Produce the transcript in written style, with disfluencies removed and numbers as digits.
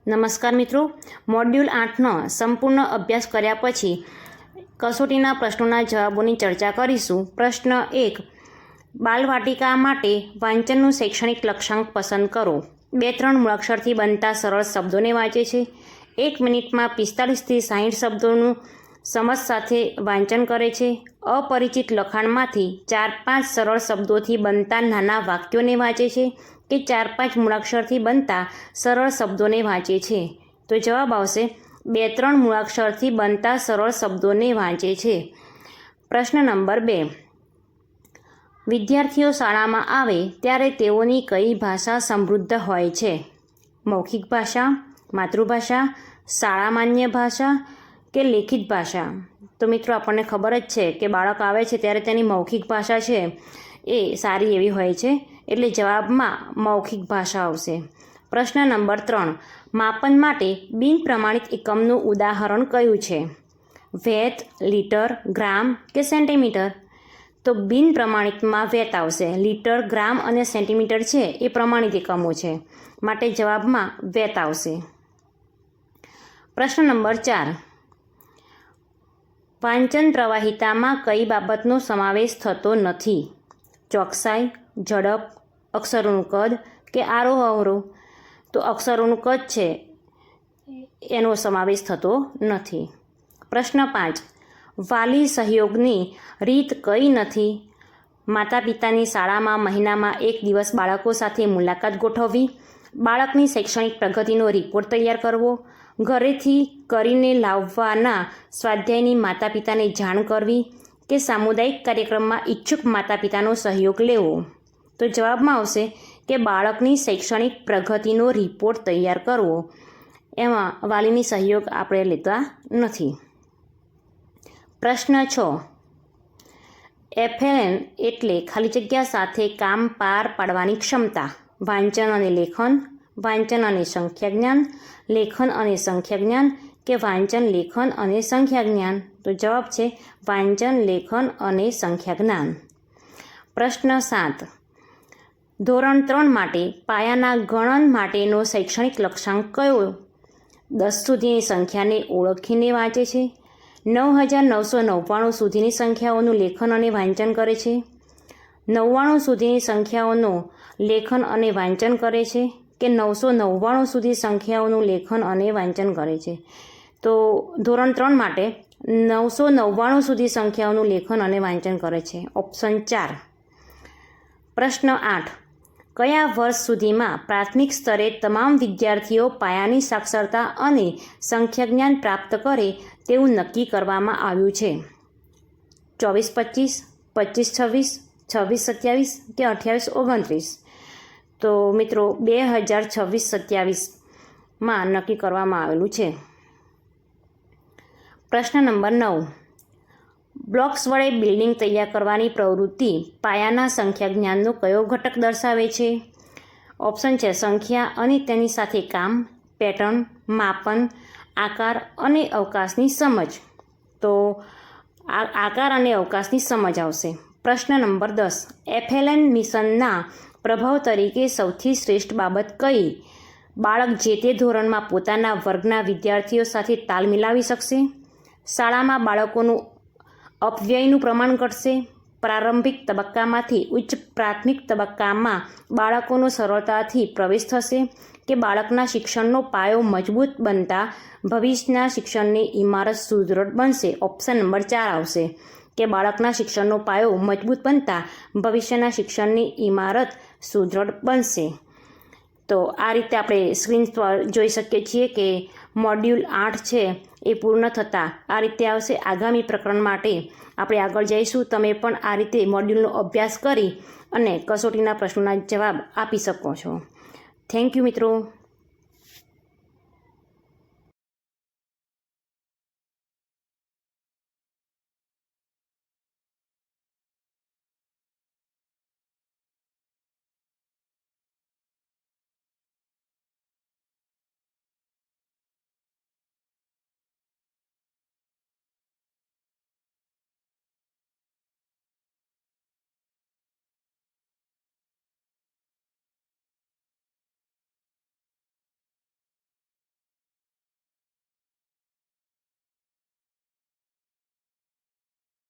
નમસ્કાર મિત્રો, મોડ્યુલ 8નો સંપૂર્ણ અભ્યાસ કર્યા પછી કસોટીના પ્રશ્નોના જવાબોની ચર્ચા કરીશું. પ્રશ્ન 1. બાલવાટિકા માટે વાંચનનું શૈક્ષણિક લક્ષ્યાંક પસંદ કરો. 2-3 મૂળાક્ષરથી બનતા સરળ શબ્દોને વાંચે છે. 1 મિનિટમાં 45થી 60 શબ્દોનું સમજ સાથે વાંચન કરે છે. અપરિચિત લખાણમાંથી 4-5 સરળ શબ્દોથી બનતા નાના વાક્યોને વાંચે છે કે 4-5 મૂળાક્ષરથી બનતા સરળ શબ્દોને વાંચે છે. તો જવાબ આવશે 2-3 મૂળાક્ષરથી બનતા સરળ શબ્દોને વાંચે છે. પ્રશ્ન નંબર 2. વિદ્યાર્થીઓ શાળામાં આવે ત્યારે તેઓની કઈ ભાષા સમૃદ્ધ હોય છે? મૌખિક ભાષા, માતૃભાષા, શાળામાન્ય ભાષા કે લેખિત ભાષા? તો મિત્રો આપણને ખબર જ છે કે બાળક આવે છે ત્યારે તેની મૌખિક ભાષા છે એ સારી એવી હોય છે, એટલે જવાબમાં મૌખિક ભાષા આવશે. પ્રશ્ન નંબર 3. માપન માટે બિન પ્રમાણિત એકમનું ઉદાહરણ કયું છે? વેત, લીટર, ગ્રામ કે સેન્ટીમીટર? તો બિન પ્રમાણિતમાં વેત આવશે. લીટર, ગ્રામ અને સેન્ટીમીટર છે એ પ્રમાણિત એકમો છે, માટે જવાબમાં વેત આવશે. પ્રશ્ન નંબર 4. વાંચન પ્રવાહિતામાં કઈ બાબતનો સમાવેશ થતો નથી? ચોકસાઈ, ઝડપ, અક્ષરોનું કદ કે આરોહ અવરોહ? તો અક્ષરોનું કદ છે એનો સમાવેશ થતો નથી. પ્રશ્ન 5. વાલી સહયોગની રીત કઈ નથી? માતા પિતાની શાળામાં મહિનામાં 1 દિવસ બાળકો સાથે મુલાકાત ગોઠવવી, બાળકની શૈક્ષણિક પ્રગતિનો રિપોર્ટ તૈયાર કરવો, ઘરેથી કરીને લાવવાના સ્વાધ્યાયની માતા પિતાને જાણ કરવી કે સામુદાયિક કાર્યક્રમમાં ઈચ્છુક માતા પિતાનો સહયોગ લેવો? તો જવાબમાં આવશે કે બાળકની શૈક્ષણિક પ્રગતિનો રિપોર્ટ તૈયાર કરવો. એમાં વાલીની સહયોગ આપણે લેતા નથી. પ્રશ્ન 6. એફએલએન એટલે ખાલી જગ્યા સાથે કામ પાર પાડવાની ક્ષમતા. વાંચન અને લેખન, વાંચન અને સંખ્યા જ્ઞાન, લેખન અને સંખ્યા જ્ઞાન કે વાંચન, લેખન અને સંખ્યા જ્ઞાન? તો જવાબ છે વાંચન, લેખન અને સંખ્યા જ્ઞાન. પ્રશ્ન 7. ધોરણ 3 માટે પાયાના ગણન માટેનો શૈક્ષણિક લક્ષ્યાંક કયો? 10 સુધીની સંખ્યાને ઓળખીને વાંચે છે, 9999 સુધીની સંખ્યાઓનું લેખન અને વાંચન કરે છે, 99 સુધીની સંખ્યાઓનું લેખન અને વાંચન કરે છે કે 999 સુધી સંખ્યાઓનું લેખન અને વાંચન કરે છે? તો ધોરણ 3 માટે 999 સુધી સંખ્યાઓનું લેખન અને વાંચન કરે છે. ઓપ્શન 4. પ્રશ્ન 8. કયા વર્ષ સુધીમાં પ્રાથમિક સ્તરે તમામ વિદ્યાર્થીઓ પાયાની સાક્ષરતા અને સંખ્યા જ્ઞાન પ્રાપ્ત કરે તેવું નક્કી કરવામાં આવ્યું છે? 24-25, 25-26, 26-27 કે 28-29? તો મિત્રો 2026-27માં નક્કી કરવામાં આવેલું છે. પ્રશ્ન નંબર 9. બ્લોક્સ વડે બિલ્ડિંગ તૈયાર કરવાની પ્રવૃત્તિ પાયાના સંખ્યા જ્ઞાનનો કયો ઘટક દર્શાવે છે? ઓપ્શન છે સંખ્યા અને તેની સાથે કામ, પેટર્ન, માપન, આકાર અને અવકાશની સમજ. તો આકાર અને અવકાશની સમજ આવશે. પ્રશ્ન નંબર 10. એફએલએન મિશનના પ્રભાવ તરીકે સૌથી શ્રેષ્ઠ બાબત કઈ? બાળક જે તે ધોરણમાં પોતાના વર્ગના વિદ્યાર્થીઓ સાથે તાલ મિલાવી શકશે, શાળામાં બાળકોનું અપવ્યયનું પ્રમાણ ઘટશે, પ્રારંભિક તબક્કામાંથી ઉચ્ચ પ્રાથમિક તબક્કામાં બાળકોનો સરળતાથી પ્રવેશ થશે કે બાળકના શિક્ષણનો પાયો મજબૂત બનતા ભવિષ્યના શિક્ષણની ઇમારત સુદૃઢ બનશે? ઓપ્શન નંબર 4 આવશે કે બાળકના શિક્ષણનો પાયો મજબૂત બનતા ભવિષ્યના શિક્ષણની ઇમારત સુદૃઢ બનશે. તો આ રીતે આપણે સ્ક્રીન પર જોઈ શકીએ છીએ કે મોડ્યુલ 8 છે એ પૂર્ણ થતાં આ રીતે આવશે. આગામી પ્રકરણ માટે આપણે આગળ જઈશું. તમે પણ આ રીતે મોડ્યુલનો અભ્યાસ કરી અને કસોટીના પ્રશ્નોના જવાબ આપી શકો છો. થેન્ક યુ મિત્રો.